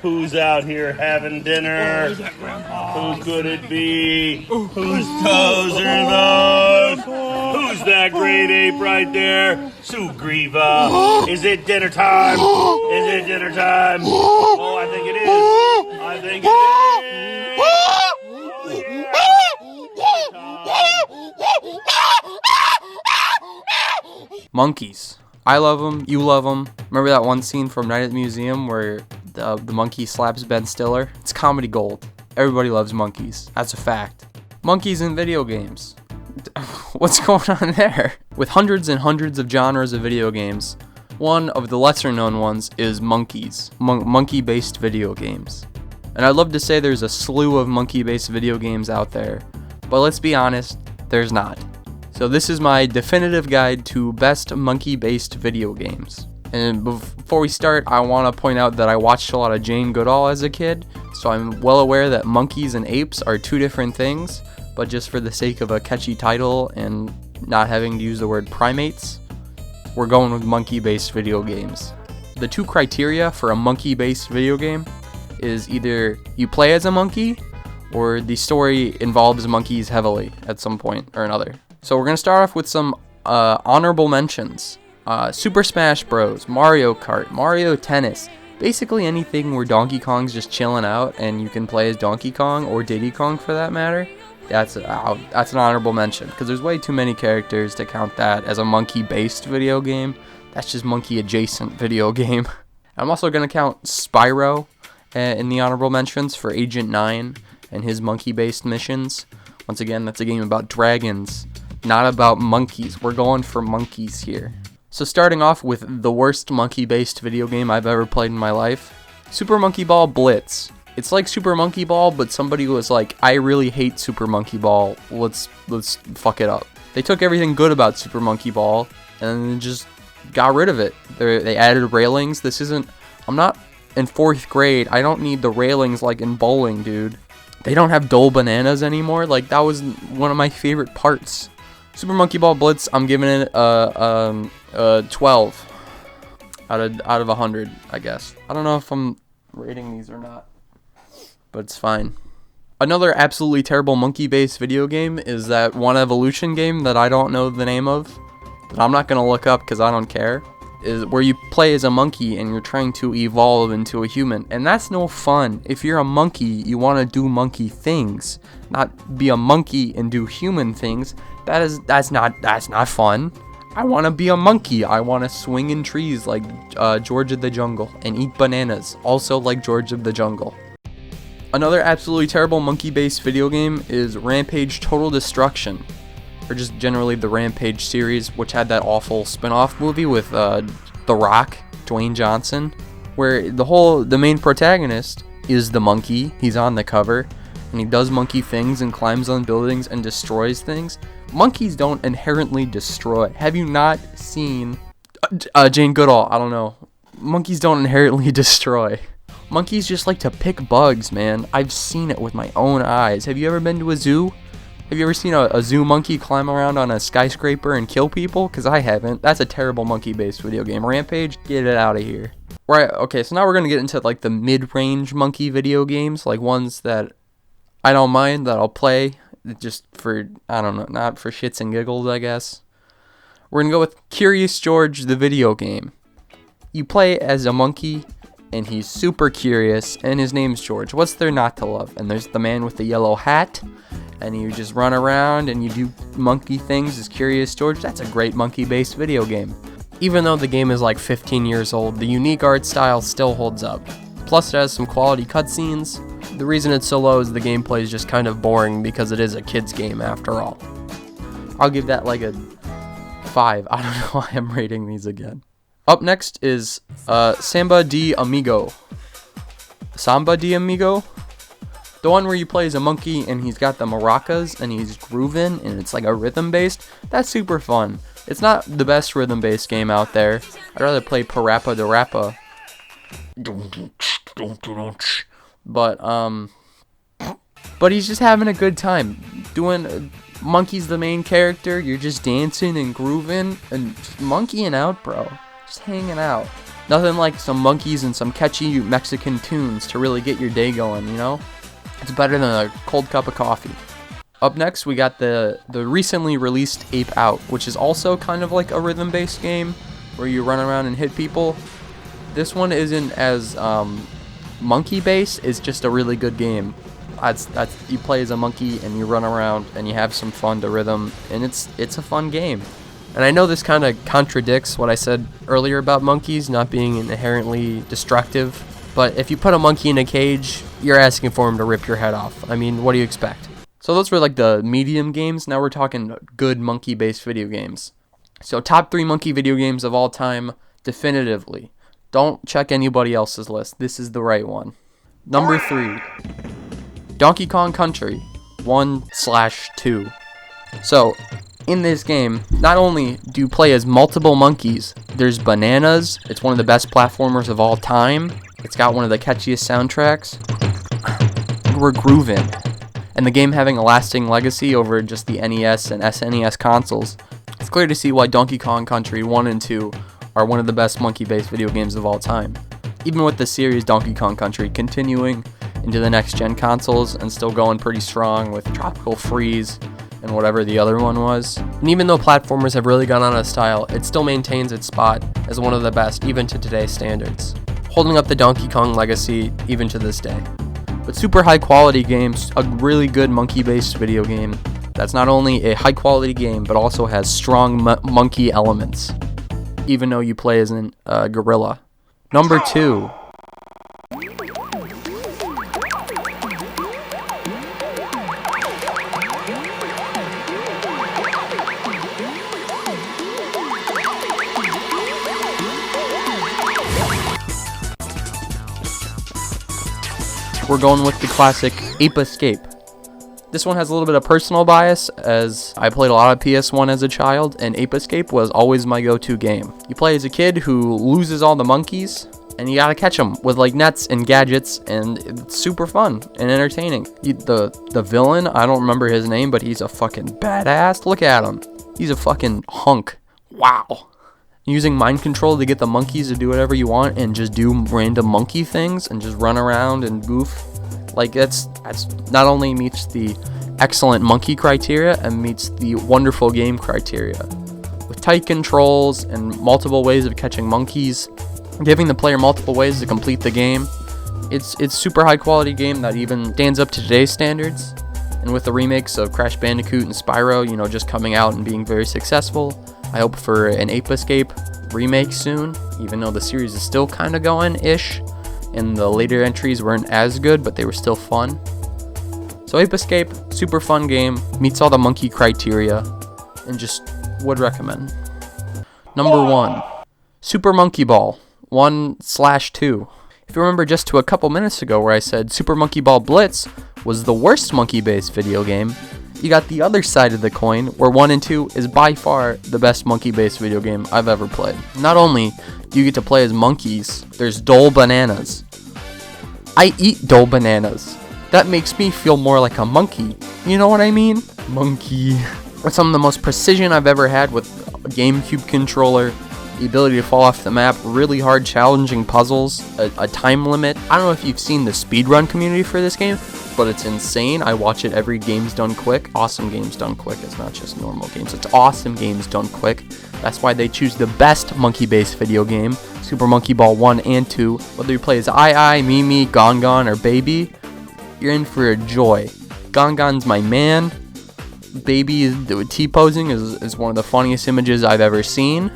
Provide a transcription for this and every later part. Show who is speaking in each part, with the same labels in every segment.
Speaker 1: Who's out here having dinner? Who could it be? Whose toes are those? Who's that great ape right there? Sugriva. Is it dinner time? Is it dinner time? Oh, I think it is. I think it is.
Speaker 2: Monkeys. I love them. You love them. Remember that one scene from Night at the Museum where the monkey slaps Ben Stiller? It's comedy gold. Everybody loves monkeys. That's a fact. Monkeys in video games. What's going on there? With hundreds and hundreds of genres of video games, one of the lesser known ones is monkeys. Monkey-based video games. And I'd love to say there's a slew of monkey-based video games out there, but let's be honest, there's not. So this is my definitive guide to best monkey-based video games. And before we start, I want to point out that I watched a lot of Jane Goodall as a kid, so I'm well aware that monkeys and apes are two different things, but just for the sake of a catchy title and not having to use the word primates, we're going with monkey-based video games. The two criteria for a monkey-based video game is either you play as a monkey or the story involves monkeys heavily at some point or another. So we're going to start off with some honorable mentions. Super Smash Bros, Mario Kart, Mario Tennis, basically anything where Donkey Kong's just chilling out and you can play as Donkey Kong or Diddy Kong for that matter. That's an honorable mention because there's way too many characters to count that as a monkey-based video game. That's just monkey-adjacent video game. I'm also going to count Spyro in the honorable mentions for Agent 9 and his monkey-based missions. Once again, that's a game about dragons, not about monkeys. We're going for monkeys here. So starting off with the worst monkey-based video game I've ever played in my life, Super Monkey Ball Blitz. It's like Super Monkey Ball, but somebody was like, I really hate Super Monkey Ball, let's fuck it up. They took everything good about Super Monkey Ball and then just got rid of it. They added railings. I'm not in 4th grade. I don't need the railings like in bowling, dude. They don't have Dole Bananas anymore. Like, that was one of my favorite parts. Super Monkey Ball Blitz, I'm giving it a 12 out of 100, I guess. I don't know if I'm rating these or not, but it's fine. Another absolutely terrible monkey-based video game is that one Evolution game that I don't know the name of, that I'm not going to look up because I don't care, is where you play as a monkey and you're trying to evolve into a human, and that's no fun. If you're a monkey, you want to do monkey things, not be a monkey and do human things. That's not fun. I want to be a monkey. I want to swing in trees like George of the Jungle and eat bananas, also like George of the Jungle. Another absolutely terrible monkey-based video game is Rampage Total Destruction, or just generally the Rampage series, which had that awful spin-off movie with The Rock, Dwayne Johnson, where the main protagonist is the monkey. He's on the cover, and he does monkey things and climbs on buildings and destroys things. Monkeys don't inherently destroy. Have you not seen Jane Goodall? I don't know. Monkeys don't inherently destroy. Monkeys just like to pick bugs, man. I've seen it with my own eyes. Have you ever been to a zoo? Have you ever seen a zoo monkey climb around on a skyscraper and kill people? Because I haven't. That's a terrible monkey-based video game. Rampage, get it out of here. Right, okay, so now we're going to get into like the mid-range monkey video games, like ones that I don't mind, that I'll play just for, I don't know, not for shits and giggles, I guess. We're going to go with Curious George, the video game. You play as a monkey, and he's super curious, and his name's George. What's there not to love? And there's the man with the yellow hat, and you just run around and you do monkey things as Curious George. That's a great monkey-based video game. Even though the game is like 15 years old, the unique art style still holds up. Plus it has some quality cutscenes. The reason it's so low is the gameplay is just kind of boring because it is a kid's game after all. I'll give that like a 5. I don't know why I'm rating these again. Up next is Samba de Amigo. Samba de Amigo? The one where you play as a monkey and he's got the maracas and he's grooving and it's like a rhythm-based. That's super fun. It's not the best rhythm-based game out there. I'd rather play Parappa the Rappa. But he's just having a good time. Monkey's the main character. You're just dancing and grooving and just monkeying out, bro. Just hanging out. Nothing like some monkeys and some catchy Mexican tunes to really get your day going, you know? It's better than a cold cup of coffee. Up next, we got the recently released Ape Out, which is also kind of like a rhythm-based game where you run around and hit people. This one isn't as monkey-based, it's just a really good game. That's you play as a monkey and you run around and you have some fun to rhythm, and it's a fun game. And I know this kind of contradicts what I said earlier about monkeys not being inherently destructive, but if you put a monkey in a cage, you're asking for him to rip your head off. I mean, what do you expect? So those were like the medium games. Now we're talking good monkey-based video games. So top 3 monkey video games of all time, definitively. Don't check anybody else's list. This is the right one. Number 3, Donkey Kong Country 1/2. So in this game, not only do you play as multiple monkeys, there's bananas. It's one of the best platformers of all time. It's got one of the catchiest soundtracks. We're grooving. And the game having a lasting legacy over just the NES and SNES consoles, it's clear to see why Donkey Kong Country 1 and 2 are one of the best monkey-based video games of all time. Even with the series Donkey Kong Country continuing into the next-gen consoles and still going pretty strong with Tropical Freeze and whatever the other one was. And even though platformers have really gone out of style, it still maintains its spot as one of the best, even to today's standards, holding up the Donkey Kong legacy even to this day. But super high quality games, a really good monkey-based video game that's not only a high quality game, but also has strong monkey elements, even though you play as a gorilla. Number 2. We're going with the classic Ape Escape. This one has a little bit of personal bias, as I played a lot of PS1 as a child, and Ape Escape was always my go-to game. You play as a kid who loses all the monkeys, and you gotta catch them with like nets and gadgets, and it's super fun and entertaining. The villain, I don't remember his name, but he's a fucking badass. Look at him. He's a fucking hunk. Wow. Using mind control to get the monkeys to do whatever you want and just do random monkey things and just run around and goof. Like that's not only meets the excellent monkey criteria and meets the wonderful game criteria. With tight controls and multiple ways of catching monkeys, giving the player multiple ways to complete the game. It's super high quality game that even stands up to today's standards. And with the remakes of Crash Bandicoot and Spyro, just coming out and being very successful, I hope for an Ape Escape remake soon, even though the series is still kind of going-ish, and the later entries weren't as good, but they were still fun. So Ape Escape, super fun game, meets all the monkey criteria, and just would recommend. Number 1, Super Monkey Ball 1/2. If you remember just to a couple minutes ago where I said Super Monkey Ball Blitz was the worst monkey-based video game, you got the other side of the coin, where 1 and 2 is by far the best monkey-based video game I've ever played. Not only do you get to play as monkeys, there's Dole Bananas. I eat Dole Bananas. That makes me feel more like a monkey. You know what I mean? Monkey. With some of the most precision I've ever had with a GameCube controller, the ability to fall off the map, really hard challenging puzzles, a time limit. I don't know if you've seen the speedrun community for this game, but it's insane. I watch it every Games Done Quick. Awesome Games Done Quick. It's not just normal games. It's awesome Games Done Quick. That's why they choose the best monkey-based video game, Super Monkey Ball 1 and 2. Whether you play as Ai, Mimi, Gongon, or Baby, you're in for a joy. Gongon's my man. Baby T-posing is one of the funniest images I've ever seen.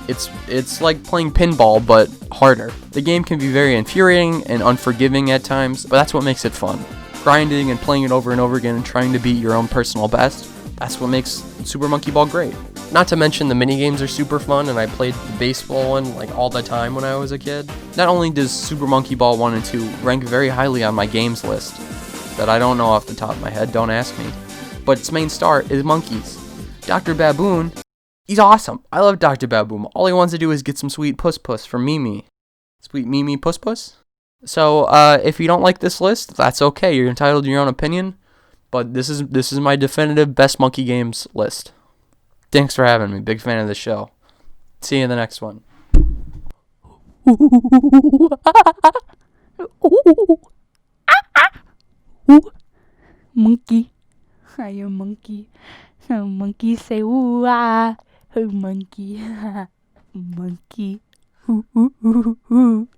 Speaker 2: It's like playing pinball, but harder. The game can be very infuriating and unforgiving at times, but that's what makes it fun. Grinding and playing it over and over again and trying to beat your own personal best, that's what makes Super Monkey Ball great. Not to mention the minigames are super fun, and I played the baseball one like all the time when I was a kid. Not only does Super Monkey Ball 1 and 2 rank very highly on my games list, that I don't know off the top of my head, don't ask me, but its main star is monkeys. Dr. Baboon, he's awesome. I love Dr. Baboon. All he wants to do is get some sweet puss puss from Mimi. Sweet Mimi puss puss? So, if you don't like this list, that's okay. You're entitled to your own opinion. But this is my definitive best monkey games list. Thanks for having me. Big fan of the show. See you in the next one.
Speaker 3: Monkey. Are you a monkey? A monkey say ooh ah. A monkey. Monkey. Ooh ooh ooh ooh.